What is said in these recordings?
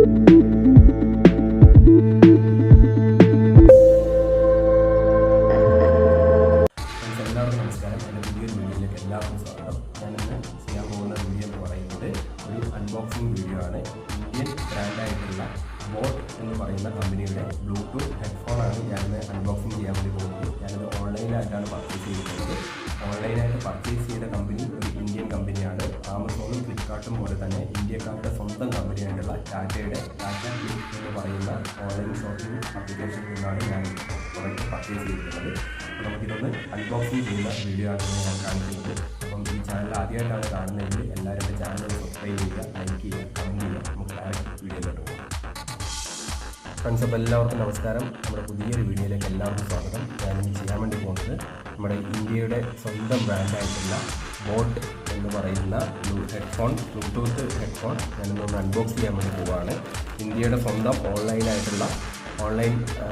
എല്ലാവർക്കും നമസ്കാരം. എൻ്റെ പുതിയൊരു വീഡിയോയിലേക്ക് എല്ലാവർക്കും സ്വാഗതം. ഞാനിന്ന് ചെയ്യാൻ പോകുന്ന വീഡിയോ എന്ന് പറയുന്നത് ഒരു അൺബോക്സിങ് വീഡിയോ ആണ്. ഇന്ത്യൻ ബ്രാൻഡായിട്ടുള്ള ബോട്ട് എന്ന് പറയുന്ന കമ്പനിയുടെ ബ്ലൂടൂത്ത് ഹെഡ്ഫോണാണ് ഞാനിന്ന് അൺബോക്സിങ് ചെയ്യാൻ വേണ്ടി പോകുന്നത്. ഞാനത് ഓൺലൈനായിട്ടാണ് പർച്ചേസ് ചെയ്തിട്ടുള്ളത്. ഓൺലൈനായിട്ട് പർച്ചേസ് ചെയ്ത കമ്പനി ഒരു ഇന്ത്യൻ കമ്പനിയാണ്. ആമസോണും ഫ്ലിപ്കാർട്ടും പോലെ തന്നെ ഇന്ത്യക്കാരുടെ സ്വന്തം കമ്പനിയായിട്ടുള്ള ടാറ്റയുടെ ടാറ്റ ക്ലിക്ക് എന്ന് പറയുന്ന ഓൺലൈൻ ഷോപ്പിംഗ് ആപ്ലിക്കേഷനിൽ നിന്നാണ് ഞാൻ പ്രൊഡക്റ്റ് പർച്ചേസ് ചെയ്തിട്ടുള്ളത്. അപ്പോൾ നമുക്കിതൊന്ന് അൺബോക്സിങ് ചെയ്യുന്ന വീഡിയോ ആണ് ഞാൻ കാണിക്കുന്നത്. അപ്പം ഈ ചാനൽ ആദ്യമായിട്ടാണ് കാണുന്നതെങ്കിൽ എല്ലാവരും എൻ്റെ ചാനൽ സബ്സ്ക്രൈബ് ചെയ്യുക, ലൈക്ക് ചെയ്യുക, കമൻറ്റ് ചെയ്യുക. നമുക്ക് ഡയറക്റ്റ് വീഡിയോയിലോട്ട് പോകാം. ഫ്രണ്ട്സ്, അപ്പോൾ എല്ലാവർക്കും നമസ്കാരം. നമ്മുടെ പുതിയൊരു വീഡിയോയിലേക്ക് എല്ലാവർക്കും സ്വാഗതം. ഞാനിന്ന് ചെയ്യാൻ വേണ്ടി പോകുന്നത് നമ്മുടെ ഇന്ത്യയുടെ സ്വന്തം ബ്രാൻഡായിട്ടുള്ള ബോട്ട് എന്ന് പറയുന്ന ബ്ലൂടൂത്ത് ഹെഡ്ഫോൺ ഞാനിന്നൊന്ന് അൺബോക്സ് ചെയ്യാൻ വേണ്ടി പോവുകയാണ്. ഇന്ത്യയുടെ സ്വന്തം ഓൺലൈൻ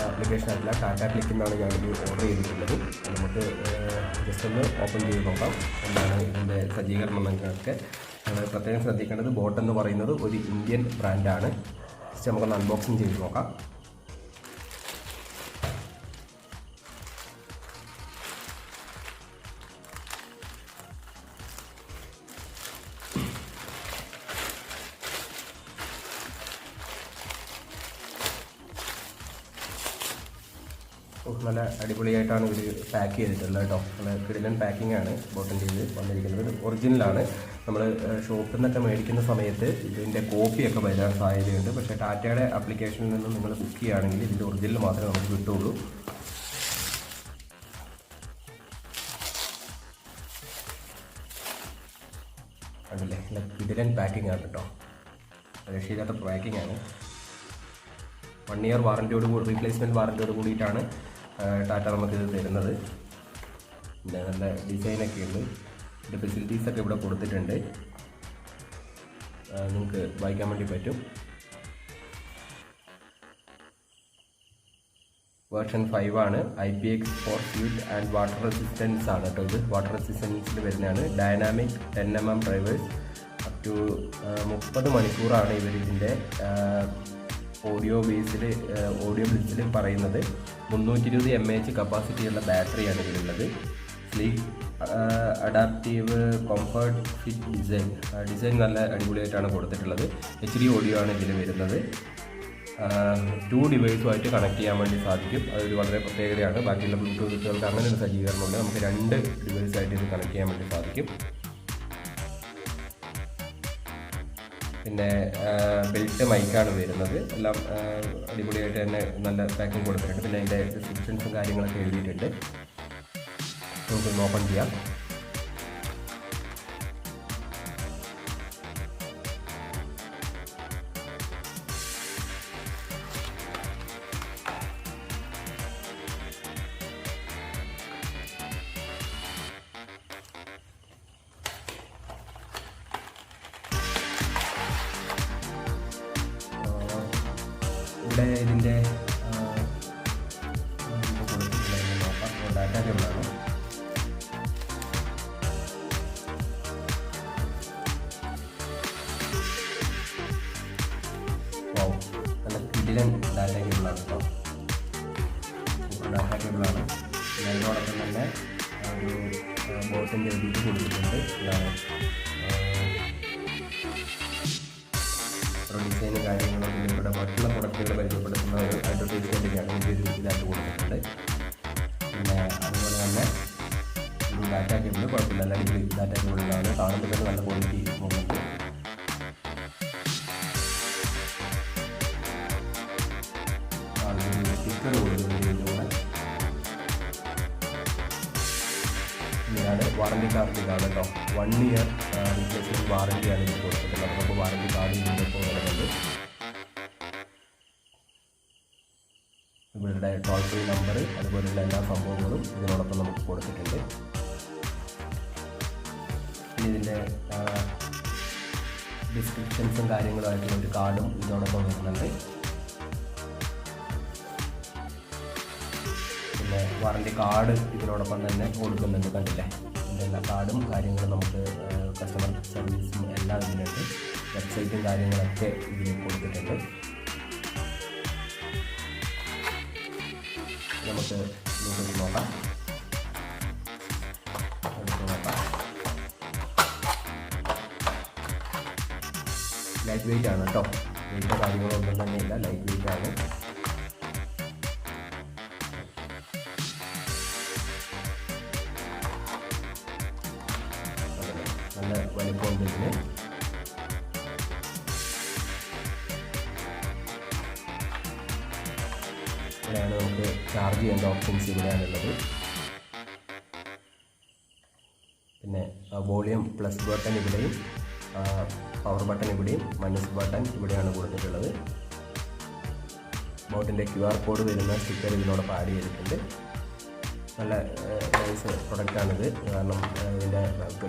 ആപ്ലിക്കേഷനായിട്ടുള്ള ടാറ്റ ക്ലിക്ക് എന്നാണ് ഞാനിത് ഓർഡർ ചെയ്തിട്ടുള്ളത്. നമുക്ക് ജസ്റ്റ് ഒന്ന് ഓപ്പൺ ചെയ്ത് നോക്കാം എന്താണ് ഇതിൻ്റെ സജ്ജീകരണങ്ങളൊക്കെ. നമ്മൾ പ്രത്യേകം ശ്രദ്ധിക്കേണ്ടത് ബോട്ട് എന്ന് പറയുന്നത് ഒരു ഇന്ത്യൻ ബ്രാൻഡാണ്. ജസ്റ്റ് നമുക്കൊന്ന് അൺബോക്സിങ് ചെയ്ത് നോക്കാം. നല്ല അടിപൊളിയായിട്ടാണ് ഇവർ പാക്ക് ചെയ്തിട്ടുള്ളത് കേട്ടോ. നല്ല കിടിലൻ പാക്കിംഗ് ആണ് ബോട്ടിൻ്റെ ഇത് വന്നിരിക്കുന്നത്. ഇത് ഒറിജിനലാണ്. നമ്മൾ ഷോപ്പിൽ നിന്നൊക്കെ മേടിക്കുന്ന സമയത്ത് ഇതിൻ്റെ കോപ്പിയൊക്കെ വരാൻ സാധ്യതയുണ്ട്. പക്ഷേ ടാറ്റയുടെ ആപ്ലിക്കേഷനിൽ നിന്ന് നിങ്ങൾ ബുക്ക് ചെയ്യുകയാണെങ്കിൽ ഇതിൻ്റെ ഒറിജിനൽ മാത്രമേ നമുക്ക് കിട്ടുള്ളൂ. അതല്ലേ നല്ല കിടിലൻ പാക്കിംഗ് ആണ് കേട്ടോ. രക്ഷയില്ലാത്ത പാക്കിംഗ് ആണ്. 1 ഇയർ റീപ്ലേസ്മെൻറ്റ് വാറൻറ്റിയോട് കൂടിയിട്ടാണ് ടാറ്റ നമുക്കിത് തരുന്നത്. പിന്നെ നല്ല ഡിസൈനൊക്കെ ഉണ്ട്. ഇതിൻ്റെ ഫെസിലിറ്റീസൊക്കെ ഇവിടെ കൊടുത്തിട്ടുണ്ട്. നിങ്ങൾക്ക് വായിക്കാൻ വേണ്ടി പറ്റും. വേർഷൻ 5 ആണ്. IPX4 heat and water resistance ആണ് കേട്ടോ. ഇത് വാട്ടർ റെസിസ്റ്റൻസിൽ വരുന്നതാണ്. Dynamic 10mm drivers up to 30 മണിക്കൂറാണ് ഇവരിതിൻ്റെ ഓഡിയോ ബേസിൽ പറയുന്നത്. 320 mAh കപ്പാസിറ്റിയുള്ള ബാറ്ററിയാണ് ഇതിലുള്ളത്. Sleek adaptive comfort fit design നല്ല അടിപൊളിയായിട്ടാണ് കൊടുത്തിട്ടുള്ളത്. HD ഓഡിയോ ആണ് ഇതിൽ വരുന്നത്. 2 ഡിവൈസുമായിട്ട് കണക്ട് ചെയ്യാൻ വേണ്ടി സാധിക്കും. അതൊരു വളരെ പ്രത്യേകതയാണ്. ബാക്കിയുള്ള ബ്ലൂടൂത്തുകൾക്ക് അങ്ങനെ ഒരു സജ്ജീകരണമുണ്ട്. നമുക്ക് 2 ഡിവൈസായിട്ട് ഇത് കണക്ട് ചെയ്യാൻ വേണ്ടി സാധിക്കും. പിന്നെ ബെൽറ്റ് മൈക്കാണ് വരുന്നത്. എല്ലാം അടിപൊളിയായിട്ട് തന്നെ നല്ല പാക്കിംഗ് കൊടുത്തിട്ടുണ്ട്. പിന്നെ അതിൻ്റെ ഡിസ്ക്രിപ്ഷൻസും കാര്യങ്ങളൊക്കെ എഴുതിയിട്ടുണ്ട്. നമുക്കൊന്ന് ഓപ്പൺ ചെയ്യാം. ഇവിടെ ഇതിൻ്റെ നോക്കാം. ഡാറ്റ കേബിളാണ്. നല്ല കിടിലൻ ഡാറ്റ കേബിളാണ് കേട്ടോ. ഡാറ്റ കേബിളാണ്. അതിനോടൊപ്പം തന്നെ ഒരു ബോട്ടിൻ്റെ ഇത് കൊടുത്തിട്ടുണ്ട്. ഡിസൈനും കാര്യങ്ങളും ഇവിടെ മറ്റുള്ള പ്രൊഡക്റ്റുകൾ പരിചയപ്പെടുത്തുന്ന ഒരു അഡ്വർടൈസ്മെൻറ്റിനാണ് ഇതിൻ്റെ ഇതായിട്ട് കൊടുത്തിട്ടുണ്ട്. പിന്നെ അതുപോലെ തന്നെ ഒരു ഡാറ്റ കേബിൾ കുഴപ്പമില്ല. നല്ല അടിപൊളി ഡാറ്റ കേബിളിലാണ്. കാണുമ്പോൾ തന്നെ നല്ല ക്വാളിറ്റി പോകുന്നുണ്ട്. സ്റ്റിക്കർ കൊടുക്കുന്നുണ്ട്. ഇതാണ് വാറണ്ടി കാർഡ്. ഇതാണ് കേട്ടോ. 1 ഇയർ റീപ്ലേസ്മെൻറ്റ് വാറണ്ടിയാണ് ഇത് കൊടുത്തിട്ടുള്ളത്. നമുക്ക് വാറണ്ടി കാർഡ് ഇതിൻ്റെ ഇപ്പോൾ വരുന്നുണ്ട്. ഇവരുടെ ടോൾ ഫ്രീ നമ്പർ അതുപോലെയുള്ള എല്ലാ സംഭവങ്ങളും ഇതിനോടൊപ്പം നമുക്ക് കൊടുത്തിട്ടുണ്ട്. പിന്നെ ഇതിൻ്റെ ഡിസ്ക്രിപ്ഷൻസും കാര്യങ്ങളുമായിട്ടുള്ള ഒരു കാർഡും ഇതിനോടൊപ്പം വരുന്നുണ്ട്. പിന്നെ വാറണ്ടി കാർഡ് ഇതിനോടൊപ്പം തന്നെ കൊടുക്കുന്നുണ്ട്. കണ്ടില്ലേ? ഇതിൻ്റെ എല്ലാ കാർഡും കാര്യങ്ങളും നമുക്ക് കസ്റ്റമർ സർവീസും എല്ലാം ഇതിലുണ്ട്. വെബ്സൈറ്റും കാര്യങ്ങളൊക്കെ ഇതിൽ കൊടുത്തിട്ടുണ്ട്. ജസ്റ്റ് ബ്ലൂടൂത്ത് നോക്കാം. ലൈറ്റ് വെയിറ്റ് ആണ് കേട്ടോ. വെയിറ്റോ കാര്യങ്ങളൊന്നും തന്നെയില്ല, ലൈറ്റ് വെയിറ്റ് ആണ്. നല്ല വലിപ്പമുണ്ട് ഇതിന്. ഇവിടെയാണ് നമുക്ക് ചാർജ് ചെയ്യേണ്ട ഓപ്ഷൻസ് ഇവിടെയാണുള്ളത്. പിന്നെ വോളിയം പ്ലസ് ബട്ടൺ ഇവിടെയും പവർ ബട്ടൺ ഇവിടെയും മൈനസ് ബട്ടൺ ഇവിടെയാണ് കൊടുത്തിട്ടുള്ളത്. ബോട്ടിൻ്റെ QR കോഡ് വരുന്ന സ്റ്റിക്കർ ഇതിനോടൊപ്പം ആഡ് ചെയ്തിട്ടുണ്ട്. നല്ല നൈസ് പ്രൊഡക്റ്റാണിത്. കാരണം ഇതിൻ്റെ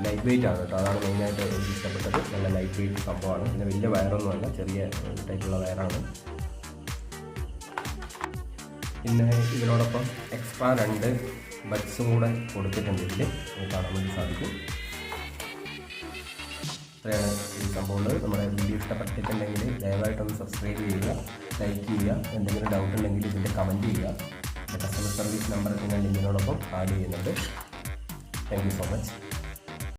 ലൈറ്റ് വെയിറ്റ് ആണ് കേട്ടോ, അതാണ് മെയിനായിട്ട് എനിക്ക് ഇഷ്ടപ്പെട്ടത്. നല്ല ലൈറ്റ് വെയിറ്റ് സംഭവമാണ്. പിന്നെ വലിയ വയറൊന്നുമല്ല, ചെറിയ ടൈപ്പുള്ള വയറാണ്. പിന്നെ ഇതിനോടൊപ്പം എക്സ്ട്രാ 2 ബഡ്സും കൂടെ കൊടുത്തിട്ടുണ്ട്. ഇതിൽ കാണാൻ വേണ്ടി സാധിക്കും. ഇത്രയാണ് ഈ സംഭവമുള്ളത്. നമ്മുടെ വീഡിയോ ഇഷ്ടപ്പെട്ടിട്ടുണ്ടെങ്കിൽ ദയവായിട്ടൊന്ന് സബ്സ്ക്രൈബ് ചെയ്യുക, ലൈക്ക് ചെയ്യുക. എന്തെങ്കിലും ഡൗട്ട് ഉണ്ടെങ്കിൽ ഇതിൻ്റെ കമൻറ്റ് ചെയ്യുക. കസ്റ്റമർ സർവീസ് നമ്പർ ഞാൻ ലിങ്കിനോടൊപ്പം ആഡ് ചെയ്യുന്നുണ്ട്. Thank you so much.